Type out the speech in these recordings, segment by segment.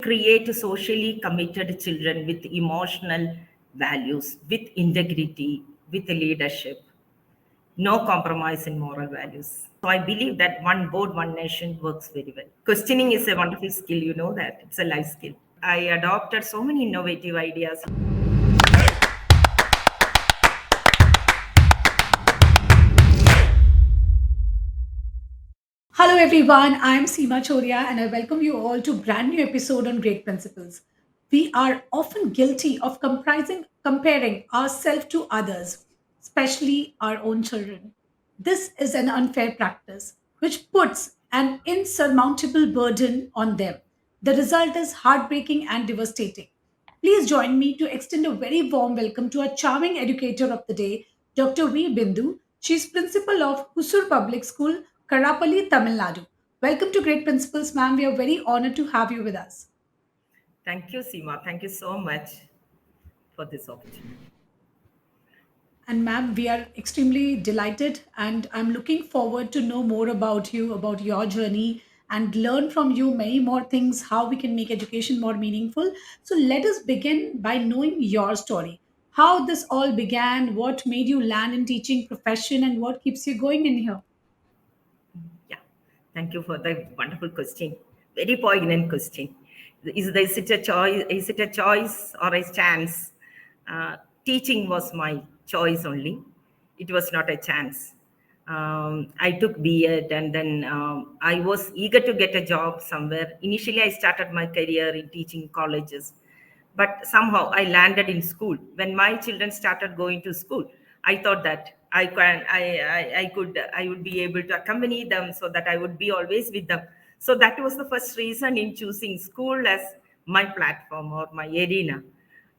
create socially committed children with emotional values, with integrity, with leadership, no compromise in moral values. So I believe that one board, one nation works very well. Questioning is a wonderful skill, you know that. It's a life skill. I adopted so many innovative ideas. Hello everyone, I'm Seema Chhoriya and I welcome you all to a brand new episode on Great Principles. We are often guilty of comparing ourselves to others, especially our own children. This is an unfair practice which puts an insurmountable burden on them. The result is heartbreaking and devastating. Please join me to extend a very warm welcome to our charming educator of the day, Dr. V. Bindhu. She is principal of Hosur Public School, Karapalli, Tamil Nadu. Welcome to Great Principles, ma'am. We are very honored to have you with us. Thank you, Seema. Thank you so much for this opportunity. And ma'am, we are extremely delighted and I'm looking forward to know more about you, about your journey and learn from you many more things, how we can make education more meaningful. So let us begin by knowing your story. How this all began, what made you land in teaching profession and what keeps you going in here? Yeah, thank you for the wonderful question. Very poignant question. Is it a choice? Is it a choice or a chance? Teaching was my choice only. It was not a chance. I took B.Ed and then I was eager to get a job somewhere. Initially, I started my career in teaching colleges, but somehow I landed in school. When my children started going to school, I thought that I would be able to accompany them so that I would be always with them. So that was the first reason in choosing school as my platform or my arena.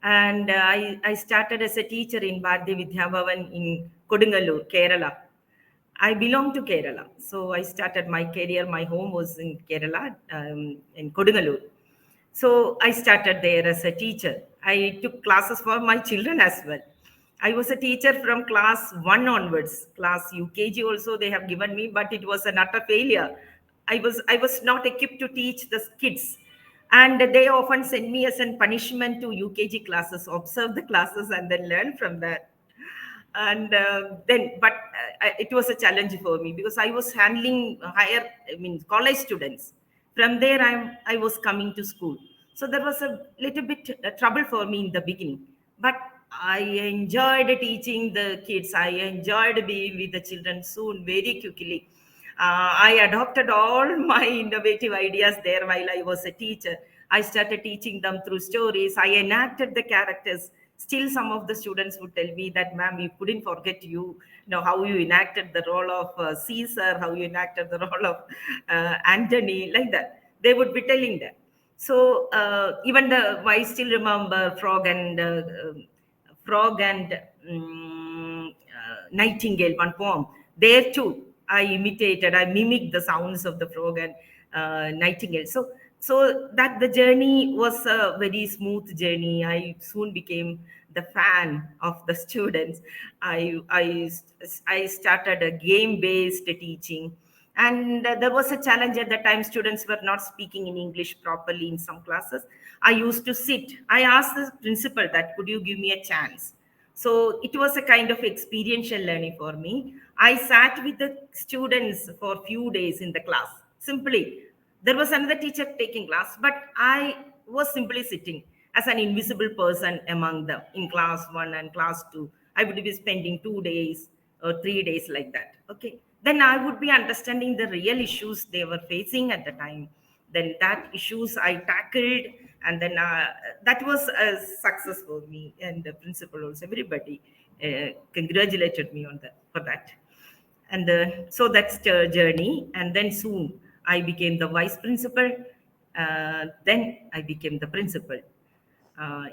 And I started as a teacher in Bharati Vidya Bhavan in Kodungalur, Kerala. I belong to Kerala. So I started my career. My home was in Kerala, in Kodungalur. So I started there as a teacher. I took classes for my children as well. I was a teacher from class 1 onwards. Class UKG also they have given me, but it was an utter failure. I was not equipped to teach the kids. And they often send me as a punishment to UKG classes, observe the classes and then learn from that. And then but it was a challenge for me because I was handling higher, I mean college students. From there I was coming to school, so there was a little bit trouble for me in the beginning, but I enjoyed teaching the kids. I enjoyed being with the children soon, very quickly. I adopted all my innovative ideas there while I was a teacher. I started teaching them through stories. I enacted the characters. Still, some of the students would tell me that, ma'am, we couldn't forget you. You know how you enacted the role of Caesar, how you enacted the role of Antony, like that. They would be telling that. So even the I still remember Frog and Nightingale, one poem. There too, I mimicked the sounds of the frog and nightingale. So that the journey was a very smooth journey. I soon became the fan of the students. I started a game-based teaching, and there was a challenge at the time. Students were not speaking in English properly in some classes. I used to sit. I asked the principal that, could you give me a chance? So it was a kind of experiential learning for me. I sat with the students for a few days in the class. Simply, there was another teacher taking class, but I was simply sitting as an invisible person among them in class 1 and class 2. I would be spending 2 days or 3 days like that. Okay. Then I would be understanding the real issues they were facing at the time. Then that issues I tackled, and then that was a success for me, and the principal also, everybody congratulated me on that for that. And so that's the journey, and then soon I became the vice principal. Then I became the principal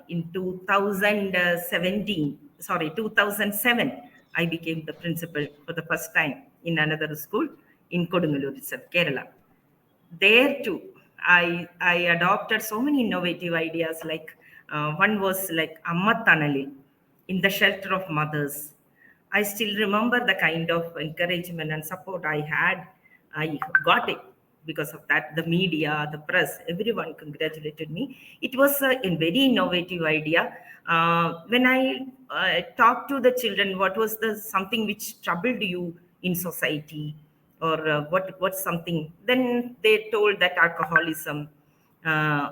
in 2017, sorry, 2007. I became the principal for the first time in another school in Kodungalur itself, Kerala. There too, I adopted so many innovative ideas. Like one was like Amma Tanali, in the shelter of mothers. I still remember the kind of encouragement and support I had. I got it because of that. The media, the press, everyone congratulated me. It was a very innovative idea. When I talked to the children, what was the something which troubled you in society, or what's something? Then they told that uh,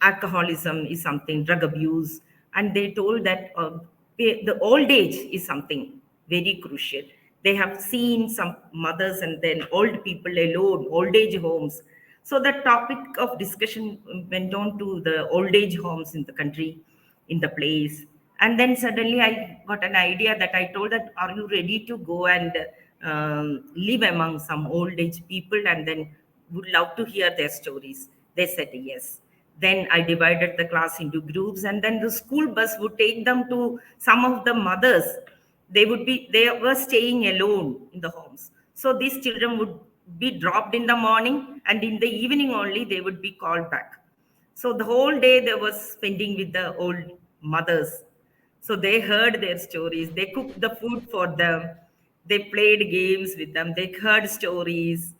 alcoholism is something, drug abuse, and they told that the old age is something very crucial. They have seen some mothers and then old people alone, old age homes. So the topic of discussion went on to the old age homes in the country, in the place. And then suddenly I got an idea that I told that, are you ready to go and live among some old age people, and then would love to hear their stories? They said yes. Then I divided the class into groups, and then the school bus would take them to some of the mothers. They were staying alone in the homes. So these children would be dropped in the morning, and in the evening only they would be called back. So the whole day they was spending with the old mothers. So they heard their stories. They cooked the food for them. They played games with them. They heard stories.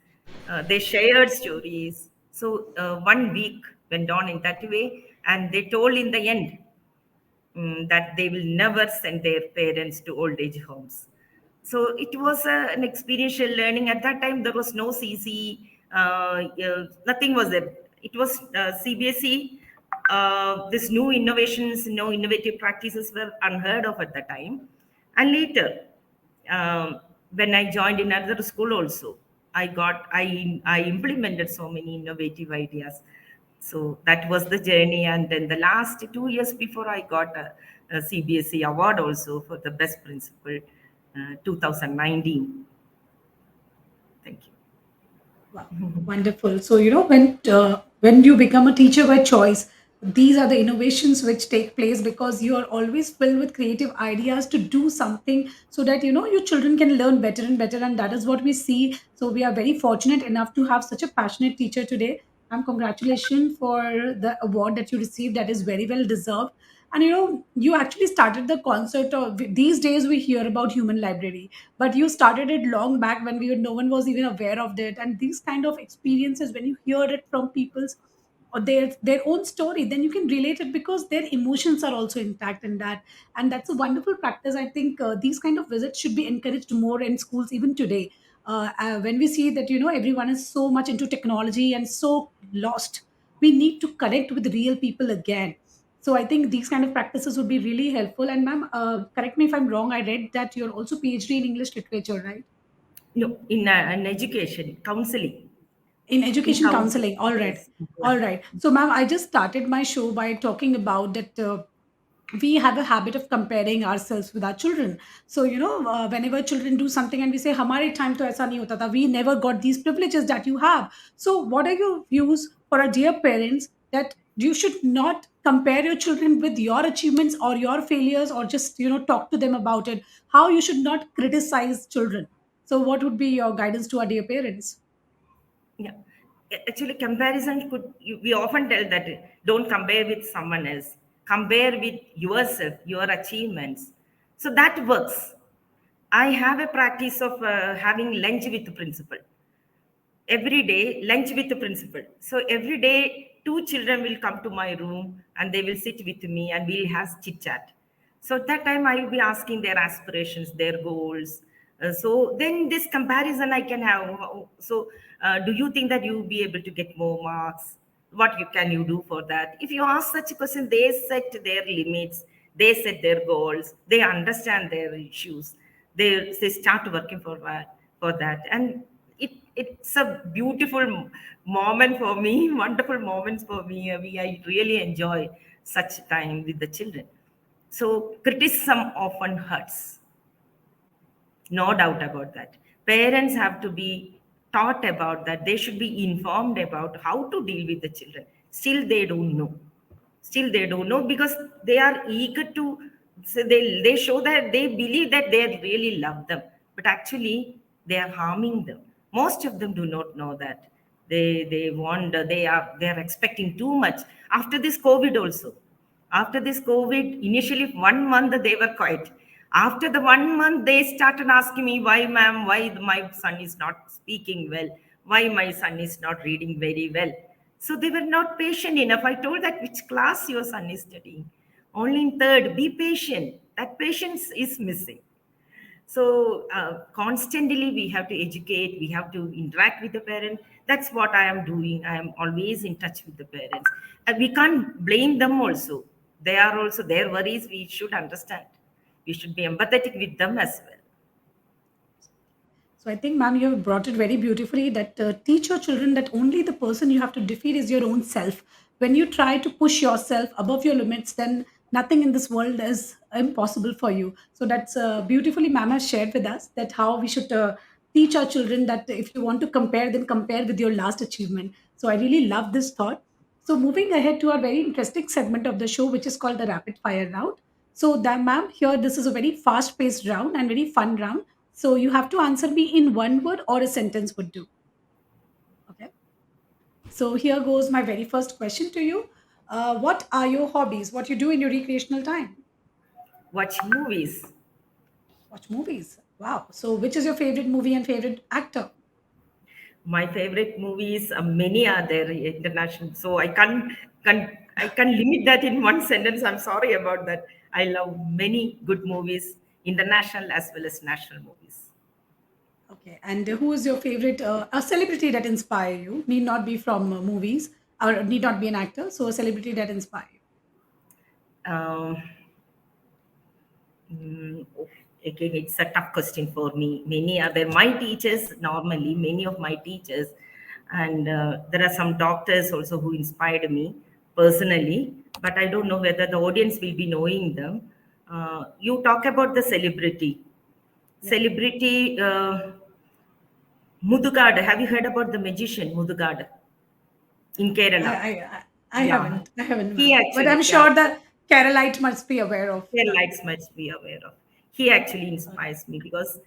They shared stories. So 1 week went on in that way, and they told in the end that they will never send their parents to old age homes. So it was an experiential learning. At that time, there was no CC, nothing was there. It was CBSE. This new innovations, no innovative practices were unheard of at the time. And later, when I joined in another school also, I implemented so many innovative ideas. So that was the journey. And then the last 2 years before, I got a CBSE award also for the best principal, 2019. Thank you. Wow, wonderful. So, when you become a teacher by choice, these are the innovations which take place because you are always filled with creative ideas to do something so that your children can learn better and better, and that is what we see. So we are very fortunate enough to have such a passionate teacher today. And congratulations for the award that you received. That is very well deserved. And you actually started the concept of these days we hear about human library, but you started it long back when no one was even aware of it. And these kind of experiences, when you hear it from people's or their own story, then you can relate it because their emotions are also intact in that. And that's a wonderful practice. I think these kind of visits should be encouraged more in schools even today. When we see that everyone is so much into technology and so lost, we need to connect with real people again. So I think these kind of practices would be really helpful. And ma'am, correct me if I'm wrong. I read that you're also PhD in English literature, right? No, in education, counseling, In in education counseling. counseling. All right, Yes. all Yeah. right. So, ma'am, I just started my show by talking about that. We have a habit of comparing ourselves with our children. So whenever children do something and we say हमारे time तो ऐसा नहीं होता था, we never got these privileges that you have. So what are your views for our dear parents that you should not compare your children with your achievements or your failures, or just talk to them about it, how you should not criticize children? So what would be your guidance to our dear parents? Yeah. Actually, comparison we often tell that don't compare with someone else, compare with yourself, your achievements. So that works. I have a practice of having lunch with the principal every day. Lunch with the principal, so every day two children will come to my room and they will sit with me and we'll have chit chat. So at that time I will be asking their aspirations, their goals. So then this comparison I can have. So do you think that you will be able to get more marks? What can you do for that? If you ask such a question, they set their limits, they set their goals, they understand their issues, they start working for that. And it's a beautiful moment for me, wonderful moments for me. I really enjoy such time with the children. So criticism often hurts, no doubt about that. Parents have to be taught about that. They should be informed about how to deal with the children. Still they don't know. Still they don't know because they are eager to. So they show that they believe that they really love them, but actually they are harming them. Most of them do not know that. They wonder, they are expecting too much. After this COVID also, after this COVID, initially 1 month they were quiet. After the 1 month, they started asking me, why, ma'am, why my son is not speaking well? why my son is not reading very well. So they were not patient enough. I told that which class your son is studying. Only in third. Be patient. That patience is missing. So constantly we have to educate, we have to interact with the parent. That's what I am doing. I am always in touch with the parents. And we can't blame them also. They are also their worries. We should understand. We should be empathetic with them as well. So I think, ma'am, you have brought it very beautifully that teach your children that only the person you have to defeat is your own self. When you try to push yourself above your limits, then nothing in this world is impossible for you. So that's beautifully, ma'am has shared with us that how we should teach our children that if you want to compare, then compare with your last achievement. So I really love this thought. So moving ahead to our very interesting segment of the show, which is called the rapid fire round. So, that, ma'am, here this is a very fast paced round and very fun round. So you have to answer me in one word or a sentence would do. Okay. So here goes my very first question to you. What are your hobbies? What you do in your recreational time? Watch movies. Watch movies. Wow. So which is your favorite movie and favorite actor? My favorite movies, many are there international. So I can't limit that in one sentence. I'm sorry about that. I love many good movies, international as well as national movies. Okay. And who is your favorite a celebrity that inspire you? Need not be from movies or need not be an actor. So a celebrity that inspire you. Um, Again, it's a tough question for me. Many are there. My teachers, normally, many of my teachers, and there are some doctors also who inspired me personally, but I don't know whether the audience will be knowing them. You talk about the celebrity. Yeah. Celebrity Mudugada. Have you heard about the magician Mudugada in I Kerala? I I I Yeah, haven't. I haven't, he ma'am. But actually, I'm yeah. sure the Carolite must be aware of Their the. lights must be aware of. He actually inspires me because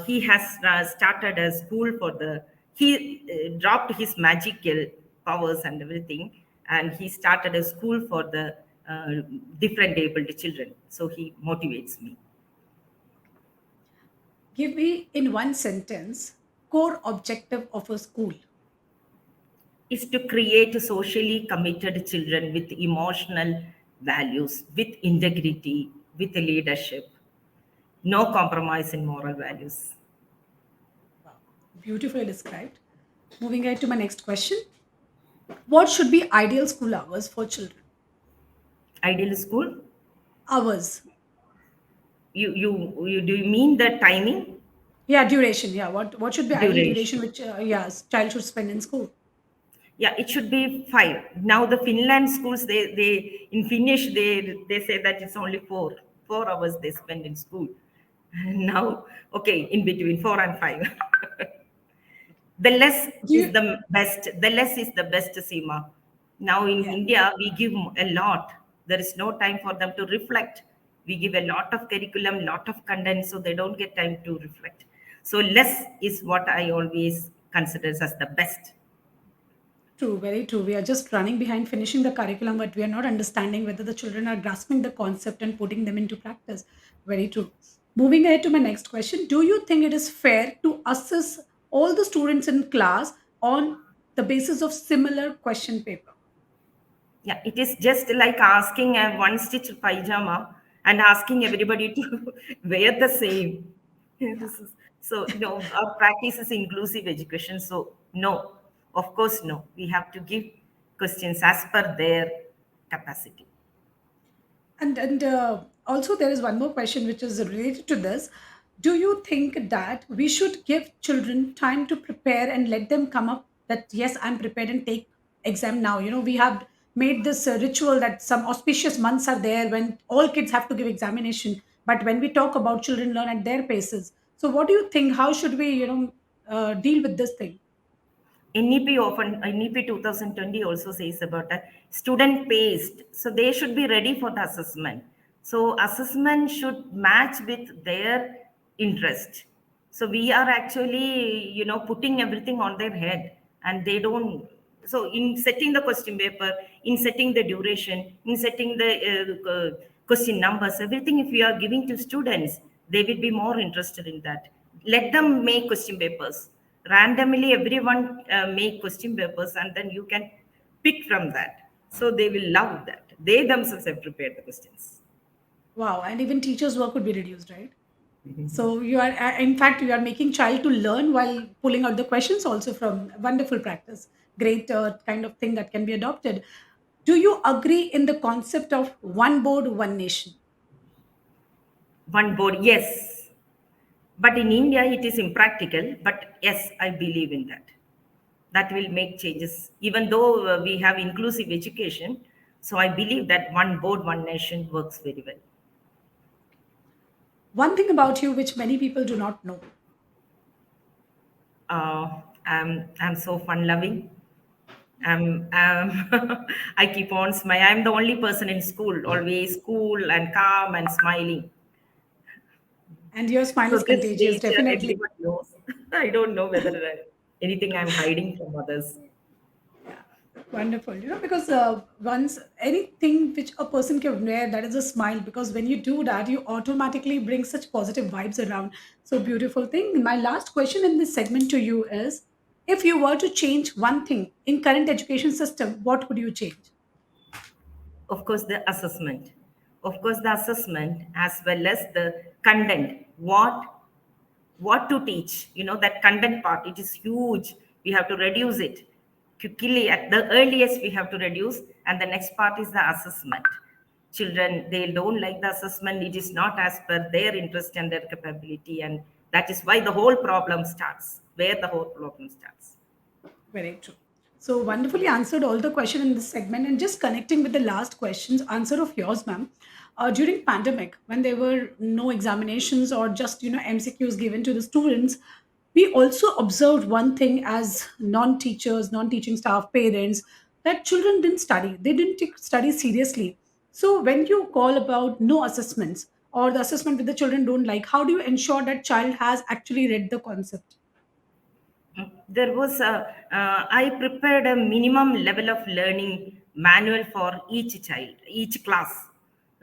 he has started a school for the. He dropped his magical powers and everything, and he started a school for the different abled children. So he motivates me. Give me in one sentence core objective of a school. Is to create a socially committed children with emotional values, with integrity, with leadership, no compromise in moral values. Wow, beautifully described. Moving ahead to my next question. What should be ideal school hours for children? Ideal school. Hours. You do you mean the timing? Yeah, duration. Yeah, what should be ideal duration Duration. which child should spend in school? Yeah, it should be 5. Now the Finland schools, they in Finnish they say that it's only 4. 4 hours they spend in school. Now, okay, in between 4 and 5. The less Do is you, the best. The less is the best, Seema. Now in yeah, India, we give a lot. There is no time for them to reflect. We give a lot of curriculum, lot of content, so they don't get time to reflect. So less is what I always consider as the best. true, very true. We are just running behind finishing the curriculum, but we are not understanding whether the children are grasping the concept and putting them into practice. Very true. Moving ahead to my next question. Do you think it is fair to assess all the students in class on the basis of similar question paper? Yeah, it is just like asking a one stitch pajama and asking everybody to wear the same. Yeah. This is, so, our practice is inclusive education. So, no, of course, no. We have to give questions as per their capacity. And also there is one more question which is related to this. Do you think that we should give children time to prepare and let them come up that yes, I'm prepared and take exam now? We have made this ritual that some auspicious months are there when all kids have to give examination. But when we talk about children learn at their paces. So what do you think? How should we, deal with this thing? NEP 2020 also says about a student paced. So they should be ready for the assessment. So assessment should match with their interest. So we are actually, putting everything on their head and they don't. So in setting the question paper, in setting the duration, in setting the question numbers, everything if we are giving to students, they will be more interested in that. Let them make question papers, Randomly everyone make question papers, and then you can pick from that, so they will love that. They themselves have prepared the questions. Wow, and even teachers' work would be reduced, right? So you are, in fact, you are making child to learn while pulling out the questions also from wonderful practice. Great kind of thing that can be adopted. Do you agree in the concept of one board, one nation? One board, yes, but in India it is impractical, but yes, I believe in that. That will make changes, even though we have inclusive education. So I believe that one board, one nation works very well. One thing about you which many people do not know. I'm so fun loving. I keep on smiling. I'm the only person in school, always cool and calm and smiling. And your smile So is this contagious, nature definitely. everyone knows. I don't know whether anything I'm hiding from others. Yeah, wonderful. Because once anything which a person can wear, that is a smile. Because when you do that, you automatically bring such positive vibes around. So beautiful thing. My last question in this segment to you is, if you were to change one thing in current education system, what would you change? Of course, the assessment. Of course, the assessment as well as the content. What to teach? That content part. It is huge. We have to reduce it quickly. At the earliest, we have to reduce. And the next part is the assessment. Children, they don't like the assessment. It is not as per their interest and their capability, and that is why the whole problem starts. Where the whole problem starts. Very true. So wonderfully answered all the question in this segment, and just connecting with the last questions answer of yours, ma'am. During pandemic, when there were no examinations or just MCQs given to the students, we also observed one thing as non-teachers, non-teaching staff, parents, that children didn't study. They didn't take study seriously. So when you call about no assessments or the assessment with the children don't like, how do you ensure that child has actually read the concept? There was I prepared a minimum level of learning manual for each child, each class.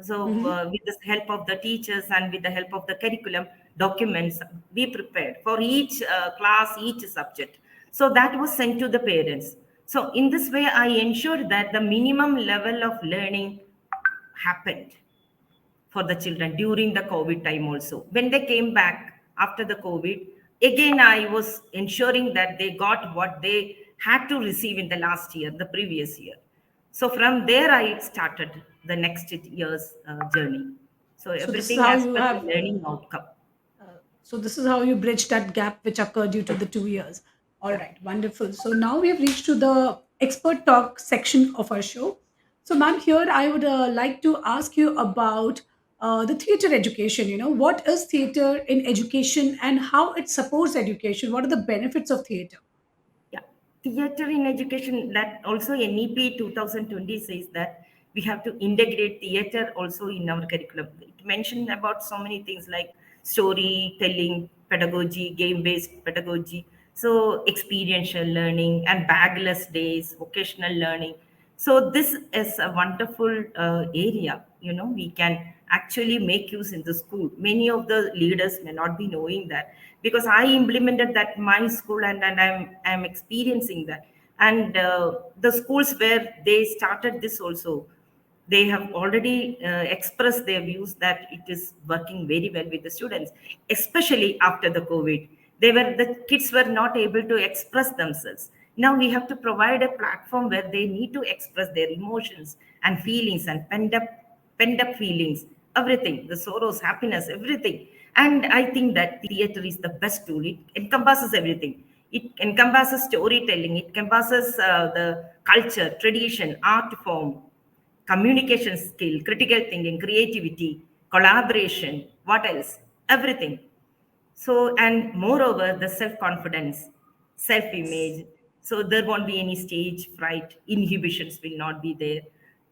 So Mhm. with the help of the teachers and with the help of the curriculum documents, we prepared for each class, each subject. So that was sent to the parents. So in this way I ensured that the minimum level of learning happened for the children during the COVID time also. When they came back after the COVID, again I was ensuring that they got what they had to receive in the last year, the previous year. So from there I started the next year's journey. So So this is everything how as you per the have learning outcome. So this is how you bridge that gap which occurred due to the 2 years. All right, wonderful. So now we have reached to the expert talk section of our show. So, ma'am, here I would like to ask you about the theater education. What is theater in education and how it supports education? What are the benefits of theater? Yeah, theater in education, that also NEP 2020 says that we have to integrate theater also in our curriculum. It mentioned about so many things like storytelling, pedagogy, game-based pedagogy, so experiential learning and bagless days, vocational learning. So this is a wonderful area. We can actually make use in the school. Many of the leaders may not be knowing that, because I implemented that in my school, and I'm experiencing that. And the schools where they started this also, they have already expressed their views that it is working very well with the students, especially after the COVID. The kids were not able to express themselves. Now we have to provide a platform where they need to express their emotions and feelings and pent up feelings, everything, the sorrows, happiness, everything. And I think that theater is the best tool. It encompasses everything. It encompasses storytelling, it encompasses the culture, tradition, art form, communication skill, critical thinking, creativity, collaboration, what else? Everything. So, and moreover, the self confidence, self Yes. image. So, there won't be any stage fright, inhibitions will not be there.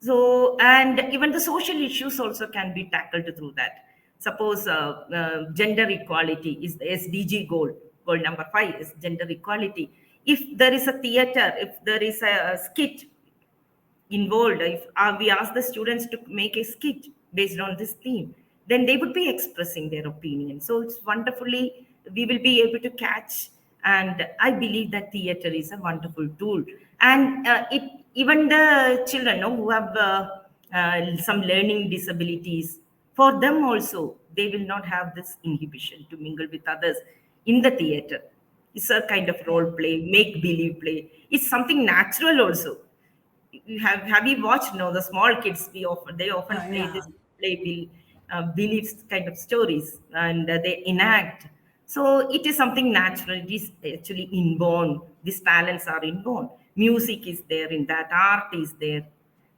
So, and even the social issues also can be tackled through that. Suppose gender equality is the SDG goal. Goal number 5 is gender equality. If there is a theater, if there is a skit involved, if we ask the students to make a skit based on this theme, then they would be expressing their opinion. So it's wonderfully, we will be able to catch And I believe that theater is a wonderful tool. And it even the children, who have some learning disabilities, for them also, they will not have this inhibition to mingle with others in the theater. It's a kind of Yeah. role play, make believe play. It's something natural also. You have you watched, the small kids, they often play Yeah. this beliefs kind of stories, and they enact. So it is something natural. It is actually inborn. These talents are inborn. Music is there, in that art is there.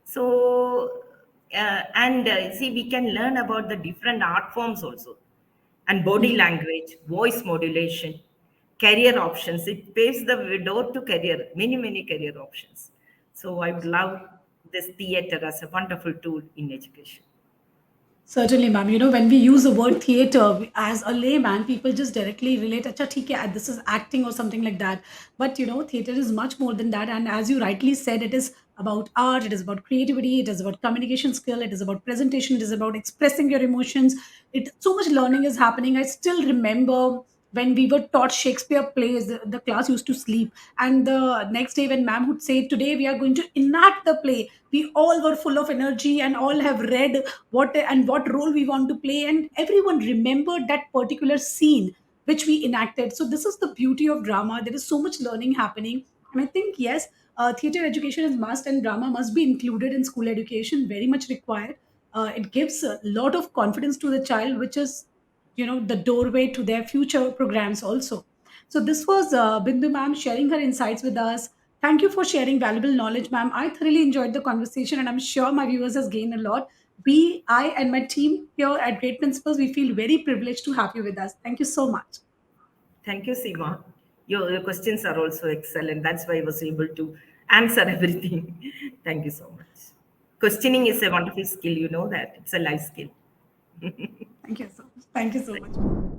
So and see, we can learn about the different art forms also, and body Mhm. language, voice modulation, career options. It paves the door to career, many, many career options. So I would love this theater as a wonderful tool in education. Certainly, ma'am. When we use the word theater as a layman, people just directly relate, "Acha, theek hai, this is acting or something like that." But theater is much more than that. And as you rightly said, it is about art, it is about creativity, it is about communication skill, it is about presentation, it is about expressing your emotions. So much learning is happening. I still remember when we were taught Shakespeare plays, the class used to sleep. And the next day, when ma'am would say, "Today we are going to enact the play," we all were full of energy and all have read what role we want to play, and everyone remembered that particular scene which we enacted. So this is the beauty of drama. There is so much learning happening, and I think, yes, theater education is must, and drama must be included in school education, very much required. It gives a lot of confidence to the child, which is the doorway to their future programs also. So this was Bindu ma'am sharing her insights with us. Thank you for sharing valuable knowledge, ma'am. I thoroughly enjoyed the conversation, and I'm sure my viewers has gained a lot. I and my team here at Great Principles, we feel very privileged to have you with us. Thank you so much. Thank you, Seema. Your questions are also excellent. That's why I was able to answer everything. Thank you so much. Questioning is a wonderful skill, that. It's a life skill. Thank you so much. Thank you so much.